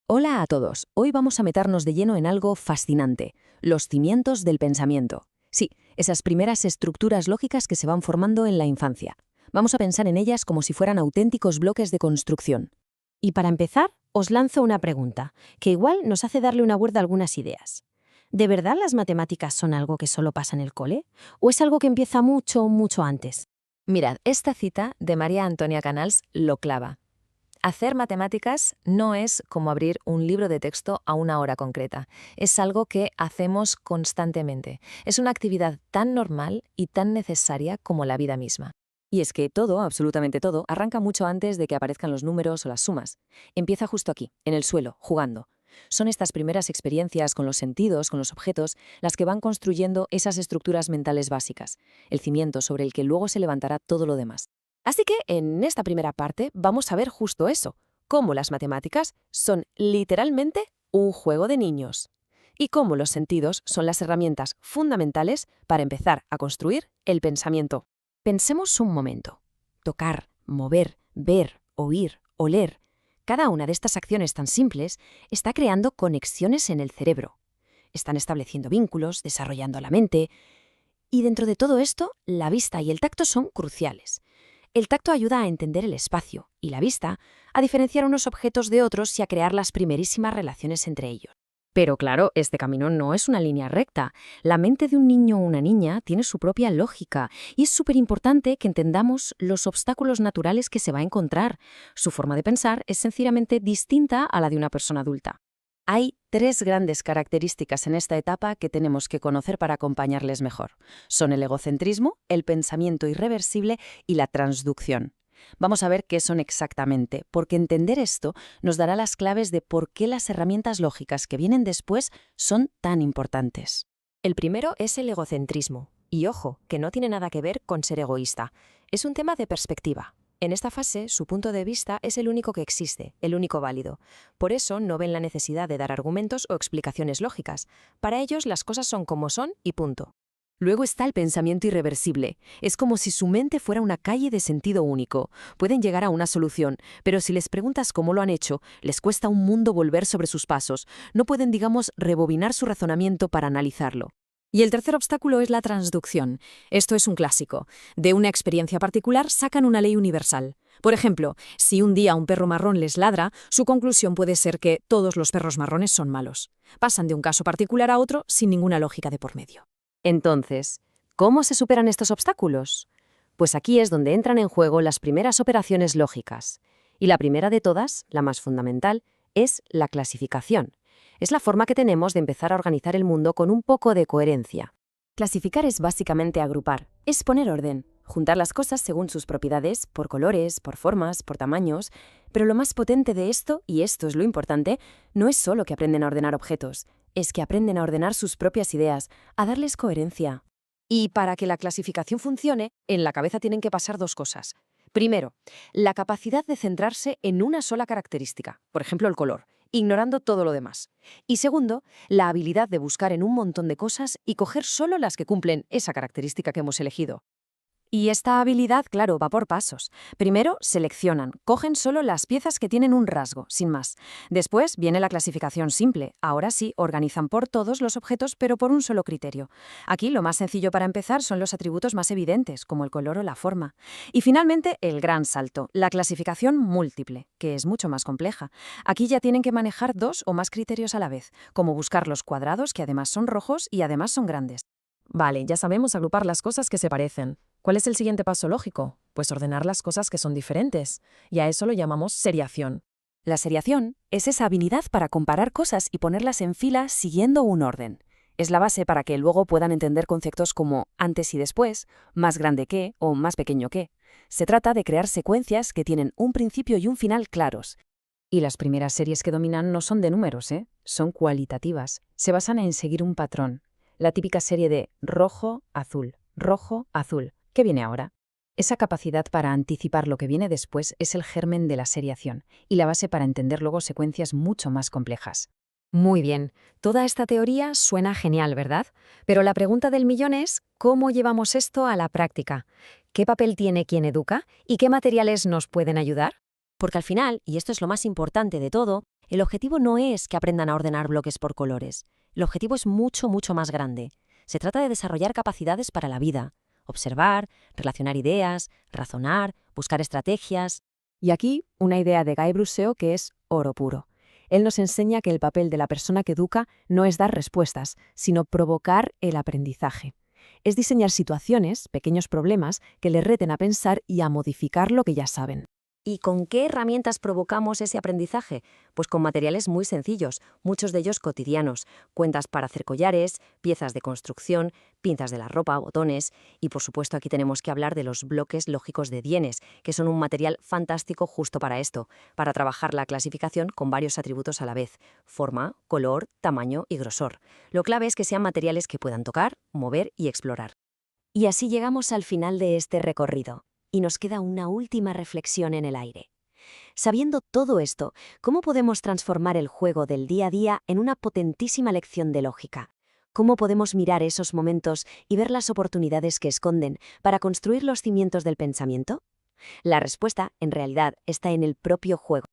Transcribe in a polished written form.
Hola a todos. Hoy vamos a meternos de lleno en algo fascinante, los cimientos del pensamiento. Sí, esas primeras estructuras lógicas que se van formando en la infancia. Vamos a pensar en ellas como si fueran auténticos bloques de construcción. Y para empezar, os lanzo una pregunta, que igual nos hace darle una vuelta a algunas ideas. ¿De verdad las matemáticas son algo que solo pasa en el cole? ¿O es algo que empieza mucho, mucho antes? Mirad, esta cita de María Antonia Canals lo clava. Hacer matemáticas no es como abrir un libro de texto a una hora concreta. Es algo que hacemos constantemente. Es una actividad tan normal y tan necesaria como la vida misma. Y es que todo, absolutamente todo, arranca mucho antes de que aparezcan los números o las sumas. Empieza justo aquí, en el suelo, jugando. Son estas primeras experiencias con los sentidos, con los objetos, las que van construyendo esas estructuras mentales básicas, el cimiento sobre el que luego se levantará todo lo demás. Así que en esta primera parte vamos a ver justo eso, cómo las matemáticas son literalmente un juego de niños y cómo los sentidos son las herramientas fundamentales para empezar a construir el pensamiento. Pensemos un momento. Tocar, mover, ver, oír, oler. Cada una de estas acciones tan simples está creando conexiones en el cerebro. Están estableciendo vínculos, desarrollando la mente. Y dentro de todo esto, la vista y el tacto son cruciales. El tacto ayuda a entender el espacio y la vista a diferenciar unos objetos de otros y a crear las primerísimas relaciones entre ellos. Pero claro, este camino no es una línea recta. La mente de un niño o una niña tiene su propia lógica y es súper importante que entendamos los obstáculos naturales que se va a encontrar. Su forma de pensar es sencillamente distinta a la de una persona adulta. Hay tres grandes características en esta etapa que tenemos que conocer para acompañarles mejor. Son el egocentrismo, el pensamiento irreversible y la transducción. Vamos a ver qué son exactamente, porque entender esto nos dará las claves de por qué las herramientas lógicas que vienen después son tan importantes. El primero es el egocentrismo. Y ojo, que no tiene nada que ver con ser egoísta. Es un tema de perspectiva. En esta fase, su punto de vista es el único que existe, el único válido. Por eso no ven la necesidad de dar argumentos o explicaciones lógicas. Para ellos las cosas son como son y punto. Luego está el pensamiento irreversible. Es como si su mente fuera una calle de sentido único. Pueden llegar a una solución, pero si les preguntas cómo lo han hecho, les cuesta un mundo volver sobre sus pasos. No pueden, digamos, rebobinar su razonamiento para analizarlo. Y el tercer obstáculo es la transducción. Esto es un clásico. De una experiencia particular sacan una ley universal. Por ejemplo, si un día un perro marrón les ladra, su conclusión puede ser que todos los perros marrones son malos. Pasan de un caso particular a otro sin ninguna lógica de por medio. Entonces, ¿cómo se superan estos obstáculos? Pues aquí es donde entran en juego las primeras operaciones lógicas. Y la primera de todas, la más fundamental, es la clasificación. Es la forma que tenemos de empezar a organizar el mundo con un poco de coherencia. Clasificar es básicamente agrupar, es poner orden, juntar las cosas según sus propiedades, por colores, por formas, por tamaños. Pero lo más potente de esto, y esto es lo importante, no es solo que aprenden a ordenar objetos, es que aprenden a ordenar sus propias ideas, a darles coherencia. Y para que la clasificación funcione, en la cabeza tienen que pasar dos cosas. Primero, la capacidad de centrarse en una sola característica, por ejemplo el color, ignorando todo lo demás. Y segundo, la habilidad de buscar en un montón de cosas y coger solo las que cumplen esa característica que hemos elegido. Y esta habilidad, claro, va por pasos. Primero, seleccionan, cogen solo las piezas que tienen un rasgo, sin más. Después viene la clasificación simple. Ahora sí, organizan por todos los objetos, pero por un solo criterio. Aquí lo más sencillo para empezar son los atributos más evidentes, como el color o la forma. Y finalmente, el gran salto, la clasificación múltiple, que es mucho más compleja. Aquí ya tienen que manejar dos o más criterios a la vez, como buscar los cuadrados, que además son rojos y además son grandes. Vale, ya sabemos agrupar las cosas que se parecen. ¿Cuál es el siguiente paso lógico? Pues ordenar las cosas que son diferentes. Y a eso lo llamamos seriación. La seriación es esa habilidad para comparar cosas y ponerlas en fila siguiendo un orden. Es la base para que luego puedan entender conceptos como antes y después, más grande que o más pequeño que. Se trata de crear secuencias que tienen un principio y un final claros. Y las primeras series que dominan no son de números, son cualitativas. Se basan en seguir un patrón. La típica serie de rojo, azul, ¿qué viene ahora? Esa capacidad para anticipar lo que viene después es el germen de la seriación y la base para entender luego secuencias mucho más complejas. Muy bien, toda esta teoría suena genial, ¿verdad? Pero la pregunta del millón es, ¿cómo llevamos esto a la práctica? ¿Qué papel tiene quien educa y qué materiales nos pueden ayudar? Porque al final, y esto es lo más importante de todo, El objetivo no es que aprendan a ordenar bloques por colores. El objetivo es mucho, mucho más grande. Se trata de desarrollar capacidades para la vida. Observar, relacionar ideas, razonar, buscar estrategias. Y aquí, una idea de Guy Bruseo que es oro puro. Él nos enseña que el papel de la persona que educa no es dar respuestas, sino provocar el aprendizaje. Es diseñar situaciones, pequeños problemas, que les reten a pensar y a modificar lo que ya saben. ¿Y con qué herramientas provocamos ese aprendizaje? Pues con materiales muy sencillos, muchos de ellos cotidianos, cuentas para hacer collares, piezas de construcción, pinzas de la ropa, botones y por supuesto aquí tenemos que hablar de los bloques lógicos de Dienes, que son un material fantástico justo para esto, para trabajar la clasificación con varios atributos a la vez, forma, color, tamaño y grosor. Lo clave es que sean materiales que puedan tocar, mover y explorar. Y así llegamos al final de este recorrido. Y nos queda una última reflexión en el aire. Sabiendo todo esto, ¿cómo podemos transformar el juego del día a día en una potentísima lección de lógica? ¿Cómo podemos mirar esos momentos y ver las oportunidades que esconden para construir los cimientos del pensamiento? La respuesta, en realidad, está en el propio juego.